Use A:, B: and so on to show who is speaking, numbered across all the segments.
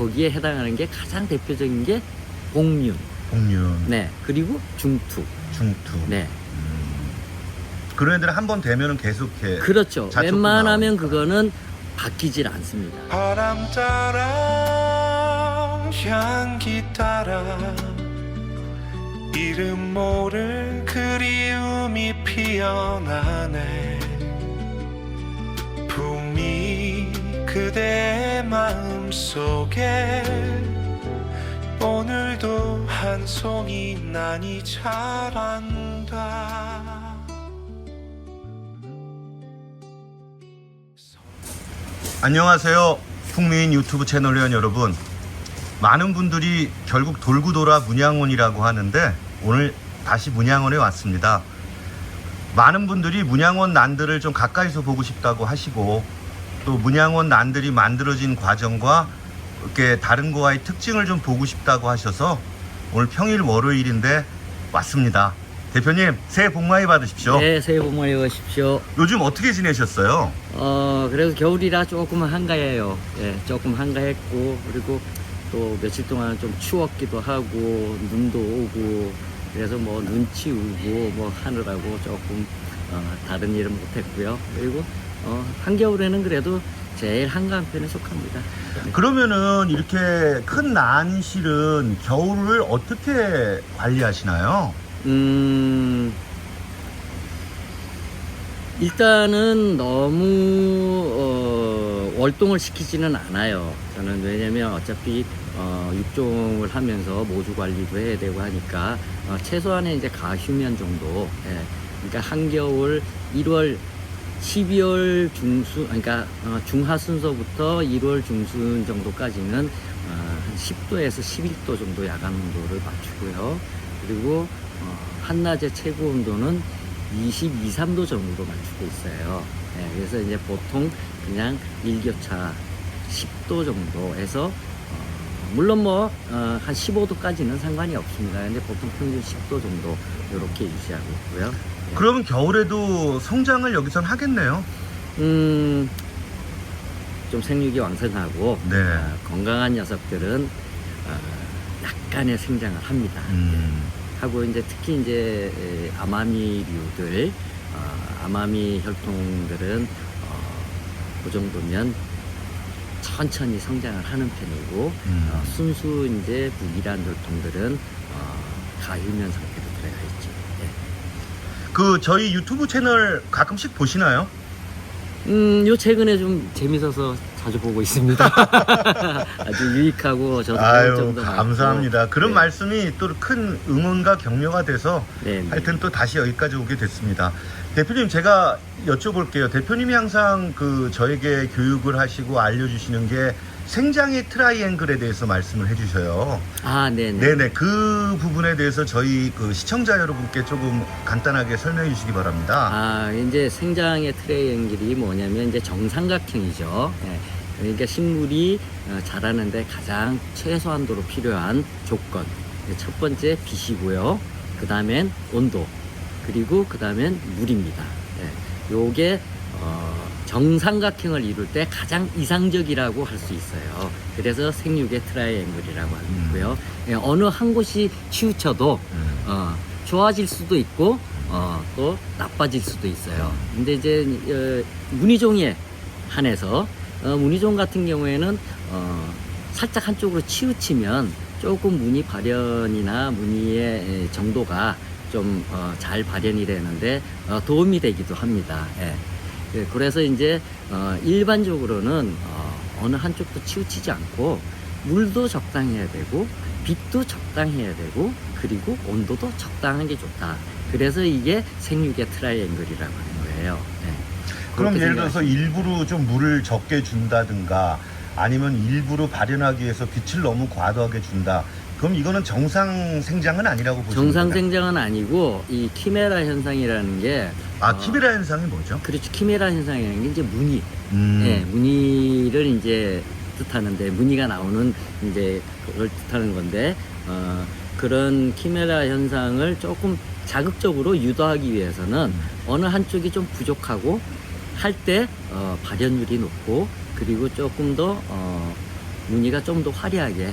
A: 거기에 해당하는 게 가장 대표적인 게 복륜.
B: 복륜.
A: 네. 그리고 중투.
B: 중투.
A: 네.
B: 그런 애들은 한 번 되면은 계속해.
A: 그렇죠.
B: 자축도
A: 웬만하면
B: 나오니까.
A: 그거는 바뀌질 않습니다.
C: 바람 따라 향기 따라 이름 모를 그리움이 피어나네. 품이 그대의 마음속에 오늘도 한 송이 난이 자란다.
B: 안녕하세요. 풍미인 유튜브 채널 회원 여러분. 많은 분들이 결국 돌고 돌아 문양원이라고 하는데 오늘 다시 문양원에 왔습니다. 많은 분들이 문양원 난들을 좀 가까이서 보고 싶다고 하시고 또 문양원 난들이 만들어진 과정과 이렇게 다른 거와의 특징을 좀 보고 싶다고 하셔서 오늘 평일 월요일인데 왔습니다. 대표님 새해 복 많이 받으십시오.
A: 네, 새해 복 많이 받으십시오.
B: 요즘 어떻게 지내셨어요?
A: 그래서 겨울이라 조금 한가해요. 예, 조금 한가했고, 그리고 또 며칠 동안 좀 추웠기도 하고, 눈도 오고, 그래서 뭐 눈치 우고 뭐 하느라고 조금, 다른 일은 못했고요. 그리고, 한겨울에는 그래도 제일 한가한 편에 속합니다. 네.
B: 그러면은 이렇게 큰 난실은 겨울을 어떻게 관리하시나요?
A: 일단은 너무 월동을 시키지는 않아요. 저는 왜냐면 어차피 육종을 하면서 모주 관리도 해야 되고 하니까 최소한의 이제 가휴면 정도. 예. 그러니까 한겨울 1월 12월 중순, 그러니까 중하순서부터 1월 중순 정도까지는 한 10도에서 11도 정도 야간 온도를 맞추고요. 그리고 한낮의 최고 온도는 22, 3도 정도로 맞추고 있어요. 네, 그래서 이제 보통 그냥 일교차 10도 정도에서 물론 뭐 한 15도까지는 상관이 없습니다. 근데 보통 평균 10도 정도 이렇게 유지하고 있고요. 네.
B: 그러면 겨울에도 성장을 여기선 하겠네요.
A: 좀 생육이 왕성하고
B: 네.
A: 건강한 녀석들은 약간의 생장을 합니다. 하고 이제 특히 이제 아마미류들, 아마미 혈통들은 그 정도면 천천히 성장을 하는 편이고 순수 이제 북이란 혈통들은 가휴면 상태로 들어가 있죠. 네.
B: 그 저희 유튜브 채널 가끔씩 보시나요?
A: 요 최근에 좀 재밌어서 자주 보고 있습니다. 아주 유익하고 저도 배울
B: 아유
A: 점도 많고.
B: 감사합니다. 그런
A: 네.
B: 말씀이 또 큰 응원과 격려가 돼서
A: 네, 네.
B: 하여튼 또 다시 여기까지 오게 됐습니다. 대표님 제가 여쭤볼게요. 대표님이 항상 그 저에게 교육을 하시고 알려주시는 게 생장의 트라이앵글에 대해서 말씀을 해주셔요.
A: 아, 네네.
B: 네네, 그 부분에 대해서 저희 그 시청자 여러분께 조금 간단하게 설명해 주시기 바랍니다.
A: 이제 생장의 트라이앵글이 뭐냐면 이제 정삼각형이죠. 예. 그러니까 식물이 자라는데 가장 최소한도로 필요한 조건. 첫 번째 빛이고요. 그 다음엔 온도. 그리고 그 다음엔 물입니다. 예. 요게 정삼각형을 이룰 때 가장 이상적이라고 할 수 있어요. 그래서 생육의 트라이앵글이라고 하고요. 예, 어느 한 곳이 치우쳐도 좋아질 수도 있고 또 나빠질 수도 있어요. 근데 이제 무늬종에 한해서 무늬종 같은 경우에는 살짝 한쪽으로 치우치면 조금 무늬 발현이나 무늬의 정도가 좀 잘 발현이 되는데 도움이 되기도 합니다. 예. 예, 그래서 이제 일반적으로는 어느 한쪽도 치우치지 않고 물도 적당해야 되고 빛도 적당해야 되고 그리고 온도도 적당한 게 좋다. 그래서 이게 생육의 트라이앵글이라고 하는 거예요. 네.
B: 그럼
A: 그렇게
B: 예를 들어서 일부러 좀 물을 적게 준다든가 아니면 일부러 발현하기 위해서 빛을 너무 과도하게 준다. 그럼 이거는 정상 생장은 아니라고 보시는
A: 정상
B: 거예요?
A: 생장은 아니고 이 키메라 현상이라는 게
B: 키메라 현상이 뭐죠?
A: 그렇죠. 키메라 현상이라는 게 이제 무늬.
B: 음.
A: 예, 무늬를 이제 뜻하는데 무늬가 나오는 이제 그걸 뜻하는 건데 그런 키메라 현상을 조금 자극적으로 유도하기 위해서는 어느 한쪽이 좀 부족하고 할 때 발현율이 높고 그리고 조금 더 무늬가 좀 더 화려하게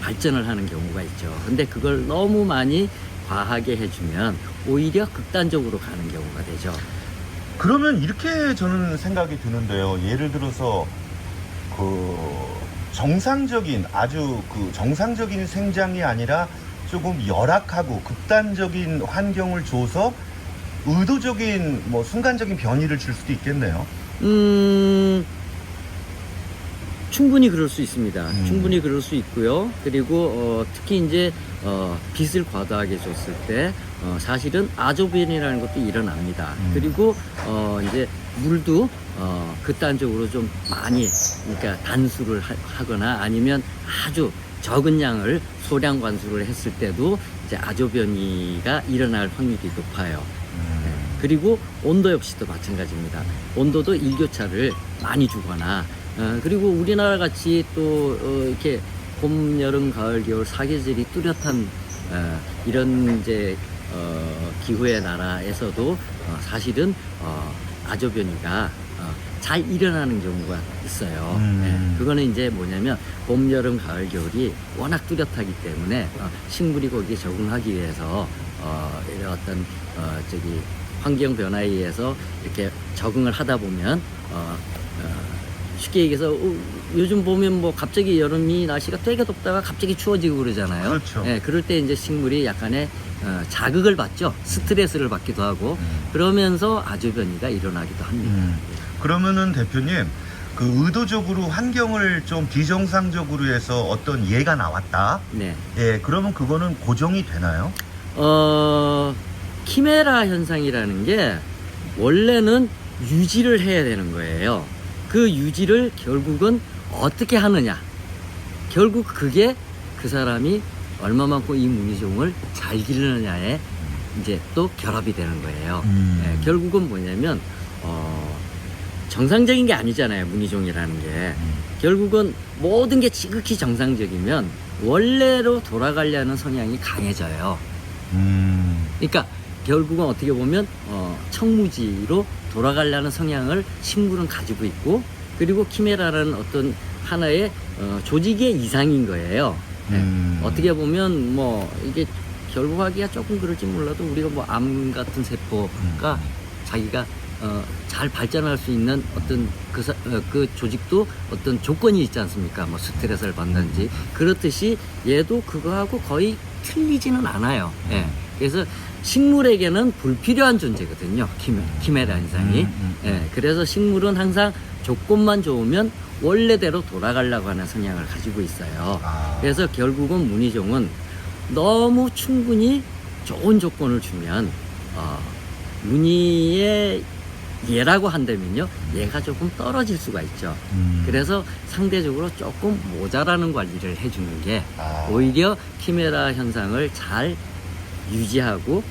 A: 발전을 하는 경우가 있죠. 근데 그걸 너무 많이 과하게 해주면 오히려 극단적으로 가는 경우가 되죠.
B: 그러면 이렇게 저는 생각이 드는데요. 예를 들어서 그 정상적인 아주 그 정상적인 생장이 아니라 조금 열악하고 극단적인 환경을 줘서 의도적인 뭐 순간적인 변이를 줄 수도 있겠네요.
A: 충분히 그럴 수 있습니다. 충분히 그럴 수 있고요. 그리고 특히 이제 빛을 과다하게 줬을 때 사실은 아조변이라는 것도 일어납니다. 그리고 이제 물도 극단적으로 좀 많이, 그러니까 단수를 하거나 아니면 아주 적은 양을 소량 관수를 했을 때도 이제 아조변이가 일어날 확률이 높아요. 그리고 온도 역시도 마찬가지입니다. 온도도 일교차를 많이 주거나 그리고 우리나라 같이 또 이렇게 봄, 여름, 가을, 겨울 사계절이 뚜렷한 이런 이제 기후의 나라에서도 사실은 아조변이가 잘 일어나는 경우가 있어요. 그거는 이제 뭐냐면 봄, 여름, 가을, 겨울이 워낙 뚜렷하기 때문에 식물이 거기에 적응하기 위해서 이런 어떤 저기 환경 변화에 의해서 이렇게 적응을 하다 보면 쉽게 얘기해서 요즘 보면 뭐 갑자기 여름이 날씨가 되게 덥다가 갑자기 추워지고 그러잖아요.
B: 그렇죠.
A: 그럴 때 이제 식물이 약간의 자극을 받죠. 스트레스를 받기도 하고 그러면서 아조변이가 일어나기도 합니다.
B: 그러면은 대표님 그 의도적으로 환경을 좀 비정상적으로 해서 어떤 예가 나왔다.
A: 네.
B: 예, 그러면 그거는 고정이 되나요?
A: 키메라 현상이라는 게 원래는 유지를 해야 되는 거예요. 그 유지를 결국은 어떻게 하느냐. 결국 그게 그 사람이 얼마만큼 이 무늬종을 잘 기르느냐에 이제 또 결합이 되는 거예요. 결국은 뭐냐면 정상적인 게 아니잖아요. 무늬종이라는 게. 결국은 모든 게 지극히 정상적이면 원래로 돌아가려는 성향이 강해져요. 그러니까 결국은 어떻게 보면 청무지로 돌아가려는 성향을 식물은 가지고 있고, 그리고 키메라라는 어떤 하나의 조직의 이상인 거예요. 어떻게 보면 뭐 이게 결국 하기가 조금 그럴지 몰라도 우리가 뭐 암 같은 세포가 자기가 잘 발전할 수 있는 어떤 그 조직도 어떤 조건이 있지 않습니까? 뭐 스트레스를 받는지. 그렇듯이 얘도 그거하고 거의 틀리지는 않아요. 예. 그래서 식물에게는 불필요한 존재거든요. 키메라 현상이. 예. 그래서 식물은 항상 조건만 좋으면 원래대로 돌아가려고 하는 성향을 가지고 있어요. 그래서 결국은 무늬종은 너무 충분히 좋은 조건을 주면 무늬의 얘라고 한다면요, 얘가 조금 떨어질 수가 있죠. 그래서 상대적으로 조금 모자라는 관리를 해주는 게 오히려 키메라 현상을 잘 유지하고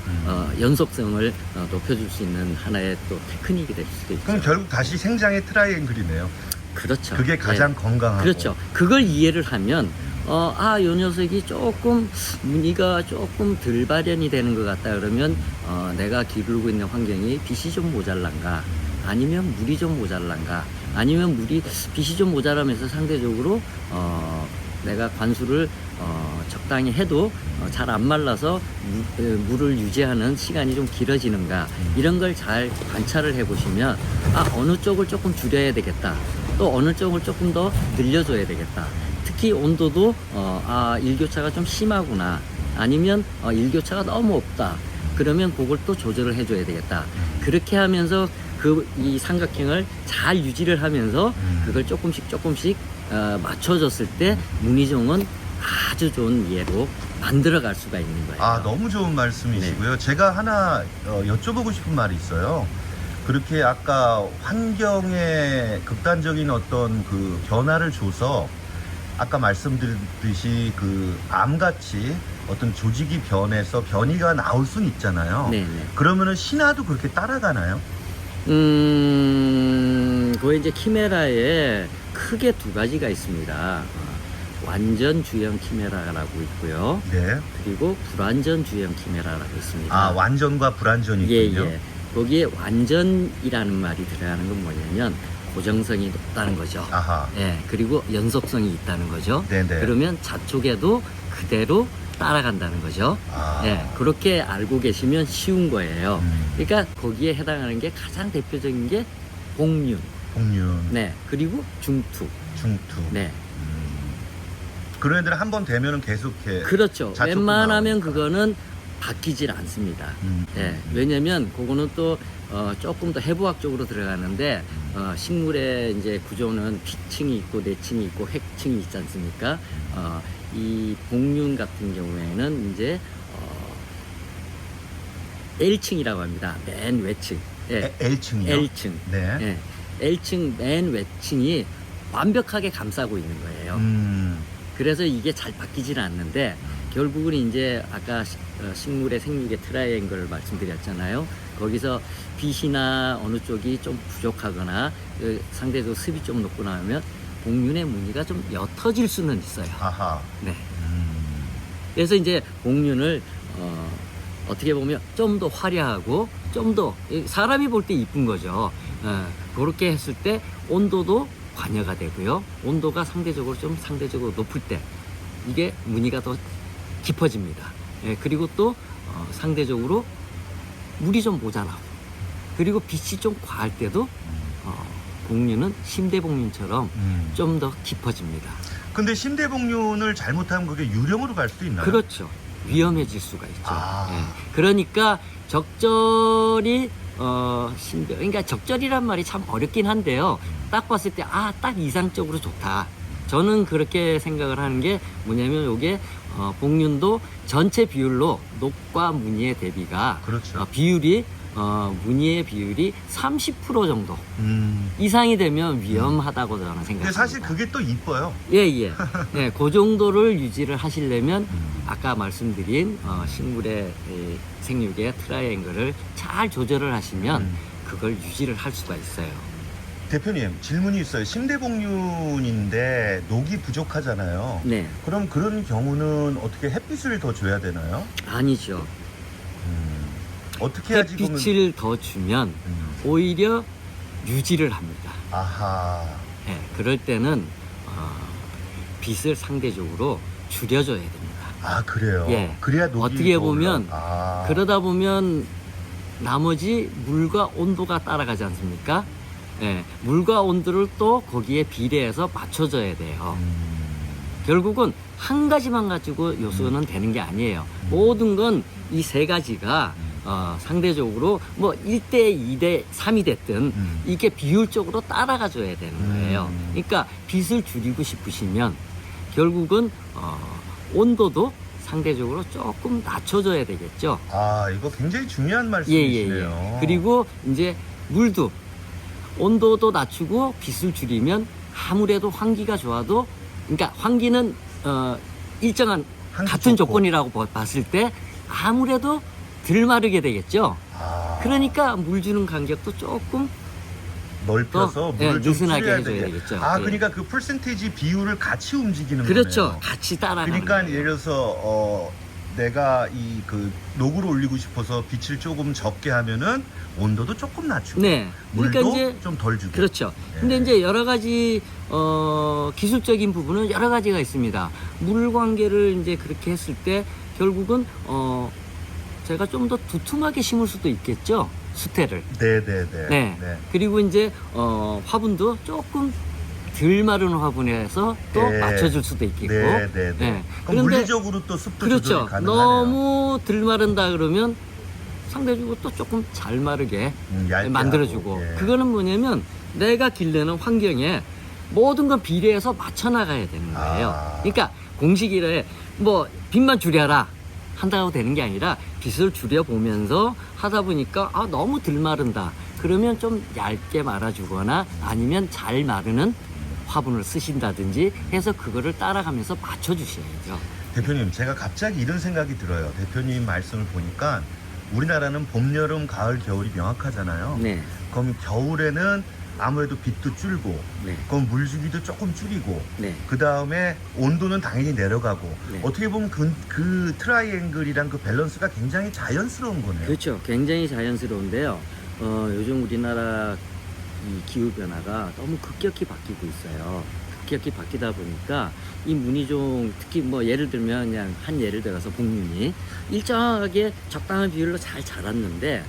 A: 연속성을 높여줄 수 있는 하나의 또 테크닉이 될 수도 있죠.
B: 그럼 결국 다시 생장의 트라이앵글이네요.
A: 그렇죠.
B: 그게 가장
A: 네.
B: 건강하고.
A: 그렇죠. 그걸 이해를 하면 요 녀석이 조금 무늬가 조금 덜 발현이 되는 것 같다 그러면 내가 기르고 있는 환경이 빛이 좀 모자란가, 아니면 물이 좀 모자란가, 아니면 빛이 좀 모자라면서 상대적으로 내가 관수를 적당히 해도 잘 안 말라서 물을 유지하는 시간이 좀 길어지는가, 이런 걸 잘 관찰을 해 보시면 어느 쪽을 조금 줄여야 되겠다, 또 어느 쪽을 조금 더 늘려줘야 되겠다. 특히 온도도 일교차가 좀 심하구나, 아니면 일교차가 너무 없다, 그러면 그걸 또 조절을 해줘야 되겠다. 그렇게 하면서 이 삼각형을 잘 유지를 하면서 그걸 조금씩 맞춰줬을 때 무늬종은 아주 좋은 예로 만들어갈 수가 있는 거예요.
B: 너무 좋은 말씀이시고요.
A: 네.
B: 제가 하나 여쭤보고 싶은 말이 있어요. 그렇게 아까 환경에 극단적인 어떤 그 변화를 줘서 아까 말씀드렸듯이 그 암같이 어떤 조직이 변해서 변이가 나올 수는 있잖아요.
A: 네네.
B: 그러면은 신화도 그렇게 따라가나요?
A: 그게 이제 키메라에 크게 두 가지가 있습니다. 완전 주형 키메라라고 있고요.
B: 네.
A: 그리고 불완전 주형 키메라라고 있습니다.
B: 완전과 불완전이 있군요.
A: 예. 거기에 완전이라는 말이 들어가는 건 뭐냐면 고정성이 높다는 거죠.
B: 아하.
A: 예, 그리고 연속성이 있다는 거죠.
B: 네네.
A: 그러면 좌쪽에도 그대로 따라간다는 거죠.
B: 아.
A: 예, 그렇게 알고 계시면 쉬운 거예요.
B: 음.
A: 그러니까 거기에 해당하는 게 가장 대표적인 게 복륜,
B: 복륜,
A: 네, 그리고 중투,
B: 중투.
A: 네,
B: 그런 애들은 한 번 되면은 계속 이렇게.
A: 그렇죠.
B: 좌측으로
A: 웬만하면
B: 나오니까.
A: 그거는 바뀌질 않습니다.
B: 음.
A: 예, 왜냐면 그거는 또 조금 더 해부학적으로 들어가는데 식물의 이제 구조는 피층이 있고 내층이 있고 핵층이 있지 않습니까? 이 복륜 같은 경우에는 이제 L층이라고 합니다. 맨 외층. 예,
B: L층이요?
A: L층.
B: 네.
A: 예, L층 맨 외층이 완벽하게 감싸고 있는 거예요. 그래서 이게 잘 바뀌지는 않는데 결국은 이제 아까 식물의 생육의 트라이앵글을 말씀드렸잖아요. 거기서 빛이나 어느 쪽이 좀 부족하거나 상대적으로 습이 좀 높고 나면 복륜의 무늬가 좀 옅어질 수는 있어요.
B: 아하.
A: 네. 그래서 이제 복륜을 어떻게 보면 좀 더 화려하고 좀 더 사람이 볼 때 이쁜 거죠. 그렇게 했을 때 온도도 관여가 되고요. 온도가 상대적으로 높을 때 이게 무늬가 더 깊어집니다. 예, 그리고 또 상대적으로 물이 좀 모자라고 그리고 빛이 좀 과할 때도 복륜은 심대복륜처럼 좀 더 깊어집니다.
B: 근데 심대복륜을 잘못하면 그게 유령으로 갈 수도 있나요?
A: 그렇죠. 위험해질 수가 있죠.
B: 아.
A: 예. 그러니까 적절히 그러니까 적절이란 말이 참 어렵긴 한데요. 딱 봤을 때 딱 이상적으로 좋다. 저는 그렇게 생각을 하는 게 뭐냐면 요게 복륜도 전체 비율로 녹과 무늬의 대비가
B: 그렇죠.
A: 비율이 무늬의 비율이 30% 정도 이상이 되면 위험하다고 저는 생각합니다.
B: 근데 사실 그게 또 이뻐요.
A: 예. 네, 그 정도를 유지를 하시려면 아까 말씀드린 식물의 생육의 트라이앵글을 잘 조절을 하시면 그걸 유지를 할 수가 있어요.
B: 대표님 질문이 있어요. 심대복륜인데 녹이 부족하잖아요.
A: 네,
B: 그럼 그런 경우는 어떻게 햇빛을 더 줘야 되나요?
A: 아니죠.
B: 어떻게 해야지 그러면-
A: 햇빛을 더 주면 오히려 유지를 합니다.
B: 아하.
A: 네, 그럴 때는 빛을 상대적으로 줄여줘야 됩니다.
B: 아 그래요.
A: 예.
B: 그래야 녹이
A: 어떻게
B: 더
A: 보면
B: 올라-
A: 그러다 보면 나머지 물과 온도가 따라가지 않습니까? 예, 물과 온도를 또 거기에 비례해서 맞춰줘야 돼요. 결국은 한 가지만 가지고 요소는 되는 게 아니에요. 모든 건 이 세 가지가 상대적으로 뭐 1대 2대 3이 됐든 이게 비율적으로 따라가 줘야 되는 거예요. 그러니까 빛을 줄이고 싶으시면 결국은 온도도 상대적으로 조금 낮춰줘야 되겠죠.
B: 아 이거 굉장히 중요한
A: 예.
B: 말씀이시네요.
A: 그리고 이제 물도 온도도 낮추고 빛을 줄이면 아무래도 환기가 좋아도 그러니까 환기는 일정한
B: 환기
A: 같은
B: 좋고.
A: 조건이라고 봤을 때 아무래도 덜 마르게 되겠죠.
B: 아,
A: 그러니까 물 주는 간격도 조금
B: 넓혀서
A: 더,
B: 물을
A: 예,
B: 좀
A: 느슨하게
B: 줄여야
A: 해줘야
B: 되게.
A: 되겠죠.
B: 아
A: 예.
B: 그러니까 그 퍼센테이지 비율을 같이 움직이는
A: 그렇죠.
B: 거네요.
A: 같이 따라가는
B: 그러니까
A: 거예요.
B: 예를 들어서 내가 이 그 녹을 올리고 싶어서 빛을 조금 적게 하면은 온도도 조금 낮추고
A: 네. 그러니까
B: 물도
A: 이제
B: 좀 덜 주고.
A: 그렇죠.
B: 예.
A: 근데 이제 여러 가지 기술적인 부분은 여러 가지가 있습니다. 물 관계를 이제 그렇게 했을 때 결국은 제가 좀 더 두툼하게 심을 수도 있겠죠. 수태를.
B: 네네네.
A: 네. 그리고 이제 화분도 조금 덜 마른 화분에서 또
B: 네.
A: 맞춰줄 수도 있겠고.
B: 네네네.
A: 네.
B: 그럼
A: 그런데
B: 물리적으로 또 습도
A: 그렇죠.
B: 조절이 가능하네요.
A: 너무 덜 마른다 그러면 상대적으로 또 조금 잘 마르게
B: 얇게
A: 만들어주고.
B: 하고, 예.
A: 그거는 뭐냐면 내가 기르는 환경에 모든 건 비례해서 맞춰 나가야 되는 거예요.
B: 아.
A: 그러니까 공식이래 뭐 빛만 줄여라 한다고 되는 게 아니라 빛을 줄여 보면서 하다 보니까 너무 덜 마른다. 그러면 좀 얇게 말아주거나 아니면 잘 마르는 화분을 쓰신다든지 해서 그거를 따라가면서 맞춰주셔야죠.
B: 대표님, 제가 갑자기 이런 생각이 들어요. 대표님 말씀을 보니까 우리나라는 봄, 여름, 가을, 겨울이 명확하잖아요.
A: 네,
B: 그럼 겨울에는 아무래도 빛도 줄고,
A: 네,
B: 그럼 물주기도 조금 줄이고,
A: 네.
B: 그 다음에 온도는 당연히 내려가고,
A: 네.
B: 어떻게 보면 그 트라이앵글이랑 그 밸런스가 굉장히 자연스러운 거네요.
A: 그렇죠. 굉장히 자연스러운데요. 요즘 우리나라 이 기후 변화가 너무 급격히 바뀌고 있어요. 급격히 바뀌다 보니까 이 무늬종, 특히 뭐 예를 들면 그냥 한 예를 들어서 복륜이 일정하게 적당한 비율로 잘 자랐는데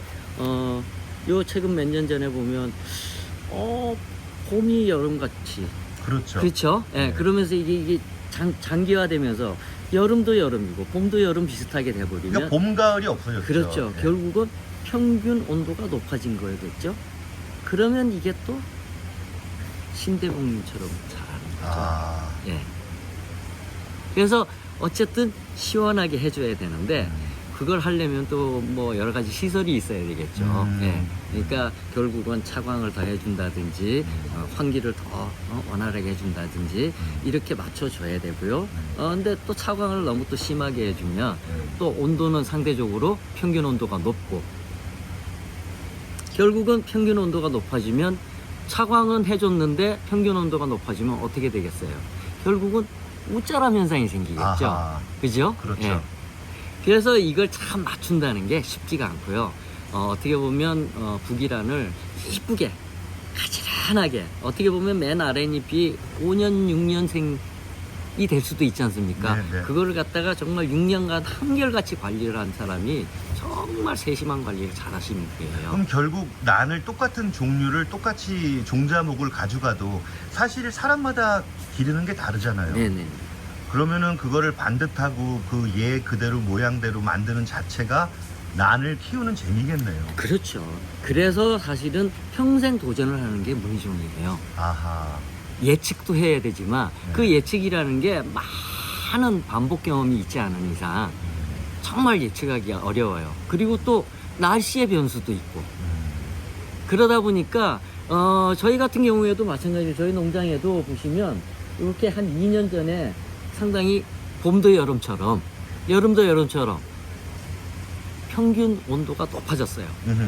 A: 요 최근 몇 년 전에 보면 봄이 여름같이,
B: 그렇죠.
A: 그렇죠? 예,
B: 네.
A: 그러면서 이게 장기화되면서 여름도 여름이고 봄도 여름 비슷하게 돼버리면
B: 그러니까 봄, 가을이 없어졌죠.
A: 그렇죠.
B: 예.
A: 결국은 평균 온도가 높아진 거겠죠. 그러면 이게 또 신대복륜처럼 자라는 거죠.
B: 아,
A: 예. 그래서 어쨌든 시원하게 해줘야 되는데 그걸 하려면 또 뭐 여러 가지 시설이 있어야 되겠죠. 예. 그러니까 결국은 차광을 더 해준다든지 환기를 더 원활하게 해준다든지 이렇게 맞춰줘야 되고요. 근데 또 차광을 너무 또 심하게 해주면 또 온도는 상대적으로 평균 온도가 높고 결국은 평균 온도가 높아지면 차광은 해줬는데 평균 온도가 높아지면 어떻게 되겠어요? 결국은 웃자람 현상이 생기겠죠.
B: 아하.
A: 그죠?
B: 그렇죠.
A: 예. 그래서 이걸 참 맞춘다는 게 쉽지가 않고요. 어떻게 보면 북이란을 이쁘게 가지런하게 어떻게 보면 맨 아랫잎이 5년 6년생이 될 수도 있지 않습니까?
B: 네, 네.
A: 그거를 갖다가 정말 6년간 한결같이 관리를 한 사람이 정말 세심한 관리를 잘 하시는 거예요.
B: 그럼 결국 난을 똑같은 종류를 똑같이 종자목을 가져가도 사실 사람마다 기르는 게 다르잖아요.
A: 네네.
B: 그러면은 그거를 반듯하고 그 얘 그대로 모양대로 만드는 자체가 난을 키우는 재미겠네요.
A: 그렇죠. 그래서 사실은 평생 도전을 하는 게 무늬종이에요.
B: 아하.
A: 예측도 해야 되지만
B: 네.
A: 그 예측이라는 게 많은 반복 경험이 있지 않은 이상 정말 예측하기 어려워요. 그리고 또 날씨의 변수도 있고 그러다 보니까 저희 같은 경우에도 마찬가지로 저희 농장에도 보시면 이렇게 한 2년 전에 상당히 봄도 여름처럼 여름도 여름처럼 평균 온도가 높아졌어요.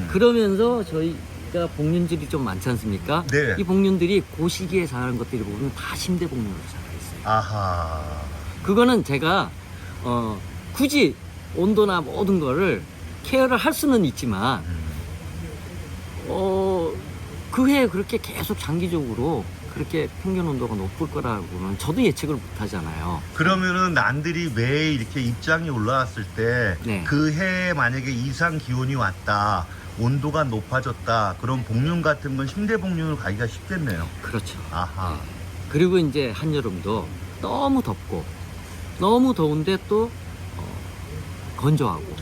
A: 그러면서 저희가 복륜들이 좀 많지 않습니까?
B: 네.
A: 이 복륜들이 그 시기에 자라는 것들이 보면 다 신대복륜으로 자라있어요.
B: 아하.
A: 그거는 제가 굳이 온도나 모든 거를 케어를 할 수는 있지만 그 해에 그렇게 계속 장기적으로 그렇게 평균 온도가 높을 거라고는 저도 예측을 못 하잖아요.
B: 그러면은 난들이 매일 이렇게 입장이 올라왔을 때
A: 네.
B: 그 해에 만약에 이상 기온이 왔다, 온도가 높아졌다, 그럼 복륜 같은 건 신대복륜을 가기가 쉽겠네요.
A: 그렇죠.
B: 아하.
A: 그리고 이제 한여름도 너무 덥고 너무 더운데 또 건조하고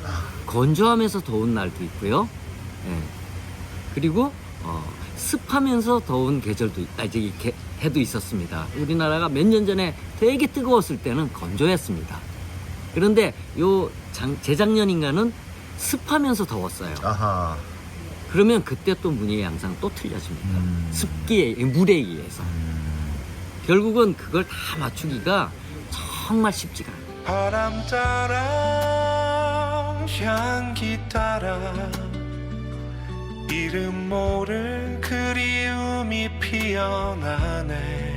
A: 건조하면서 더운 날도 있고요. 예. 그리고 습하면서 더운 계절도 해도 있었습니다. 우리나라가 몇 년 전에 되게 뜨거웠을 때는 건조했습니다. 그런데 재작년인가는 습하면서 더웠어요.
B: 아하.
A: 그러면 그때 또 무늬의 양상 또 틀려집니다. 습기에, 물에 의해서. 결국은 그걸 다 맞추기가 정말 쉽지가 않아요.
C: 바람 따라 향기 따라 이름 모를 그리움이 피어나네.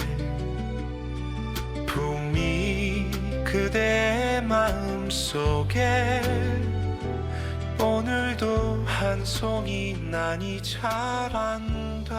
C: 봄이 그대의 마음속에 오늘도 한 송이 난이 자란다.